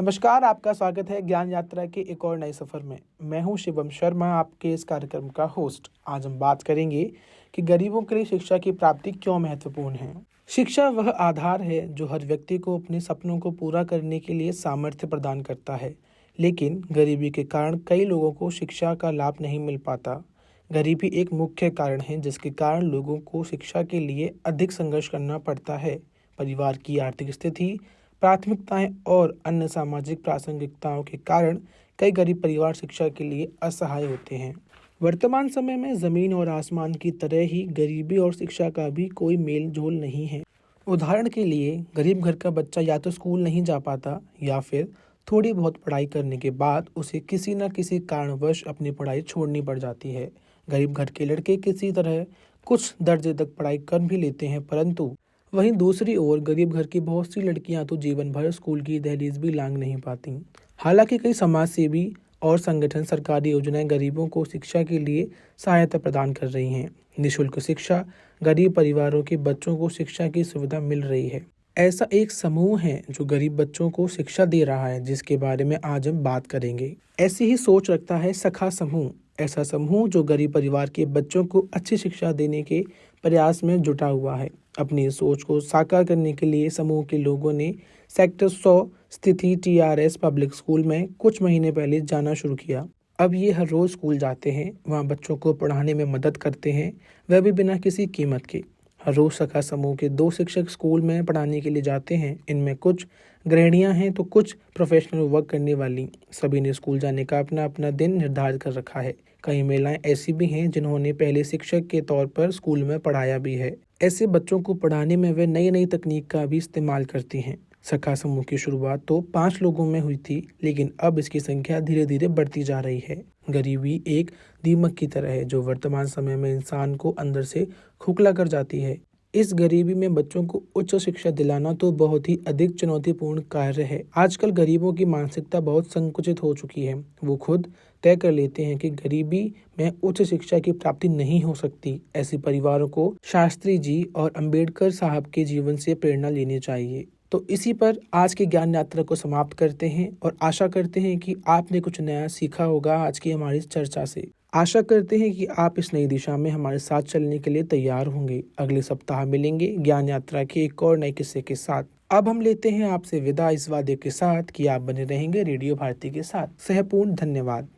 नमस्कार, आपका स्वागत है ज्ञान यात्रा के एक और नए सफ़र में। मैं हूं शिवम शर्मा, आपके इस कार्यक्रम का होस्ट। आज हम बात करेंगे कि गरीबों के लिए शिक्षा की प्राप्ति क्यों महत्वपूर्ण है। शिक्षा वह आधार है जो हर व्यक्ति को अपने सपनों को पूरा करने के लिए सामर्थ्य प्रदान करता है। लेकिन गरीबी के कारण कई लोगों को शिक्षा का लाभ नहीं मिल पाता। गरीबी एक मुख्य कारण है जिसके कारण लोगों को शिक्षा के लिए अधिक संघर्ष करना पड़ता है। परिवार की आर्थिक स्थिति, प्राथमिकताएं और अन्य सामाजिक प्रासंगिकताओं के कारण कई गरीब परिवार शिक्षा के लिए असहाय होते हैं। वर्तमान समय में जमीन और आसमान की तरह ही गरीबी और शिक्षा का भी कोई मेल जोल नहीं है। उदाहरण के लिए गरीब घर का बच्चा या तो स्कूल नहीं जा पाता या फिर थोड़ी बहुत पढ़ाई करने के बाद उसे किसी न किसी कारणवश अपनी पढ़ाई छोड़नी पड़ जाती है। गरीब घर के लड़के किसी तरह कुछ दर्जे तक पढ़ाई कर भी लेते हैं, परंतु वहीं दूसरी ओर गरीब घर की बहुत सी लड़कियां तो जीवन भर स्कूल की दहलीज भी लांघ नहीं पाती। हालांकि कई समाज सेवी और संगठन सरकारी योजनाएं गरीबों को शिक्षा के लिए सहायता प्रदान कर रही हैं। निःशुल्क शिक्षा, गरीब परिवारों के बच्चों को शिक्षा की सुविधा मिल रही है। ऐसा एक समूह है जो गरीब बच्चों को शिक्षा दे रहा है, जिसके बारे में आज हम बात करेंगे। ऐसी ही सोच रखता है सखा समूह। ऐसा समूह जो गरीब परिवार के बच्चों को अच्छी शिक्षा देने के प्रयास में जुटा हुआ है। अपनी इस सोच को साकार करने के लिए समूह के लोगों ने सेक्टर 100 स्थिति TRS पब्लिक स्कूल में कुछ महीने पहले जाना शुरू किया। अब ये हर रोज स्कूल जाते हैं, वहाँ बच्चों को पढ़ाने में मदद करते हैं, वह भी बिना किसी कीमत के। हर रोज सखा समूह के 2 शिक्षक स्कूल में पढ़ाने के लिए जाते हैं। इनमें कुछ गृहिणियां हैं तो कुछ प्रोफेशनल वर्क करने वाली। सभी ने स्कूल जाने का अपना अपना दिन निर्धारित कर रखा है। कई महिलाएं ऐसी भी हैं जिन्होंने पहले शिक्षक के तौर पर स्कूल में पढ़ाया भी है। ऐसे बच्चों को पढ़ाने में वे नई नई तकनीक का भी इस्तेमाल करती हैं। सखा समूह की शुरुआत तो 5 लोगों में हुई थी, लेकिन अब इसकी संख्या धीरे धीरे बढ़ती जा रही है। गरीबी एक दीमक की तरह है जो वर्तमान समय में इंसान को अंदर से खोखला कर जाती है। इस गरीबी में बच्चों को उच्च शिक्षा दिलाना तो बहुत ही अधिक चुनौतीपूर्ण कार्य है। आजकल गरीबों की मानसिकता बहुत संकुचित हो चुकी है। वो खुद तय कर लेते हैं कि गरीबी में उच्च शिक्षा की प्राप्ति नहीं हो सकती। ऐसे परिवारों को शास्त्री जी और अंबेडकर साहब के जीवन से प्रेरणा लेनी चाहिए। तो इसी पर आज की ज्ञान यात्रा को समाप्त करते हैं और आशा करते हैं कि आपने कुछ नया सीखा होगा आज की हमारी इस चर्चा से। आशा करते हैं कि आप इस नई दिशा में हमारे साथ चलने के लिए तैयार होंगे। अगले सप्ताह मिलेंगे ज्ञान यात्रा के एक और नए किस्से के साथ। अब हम लेते हैं आपसे विदा इस वादे के साथ कि आप बने रहेंगे रेडियो भारती के साथ। सहपूर्ण धन्यवाद।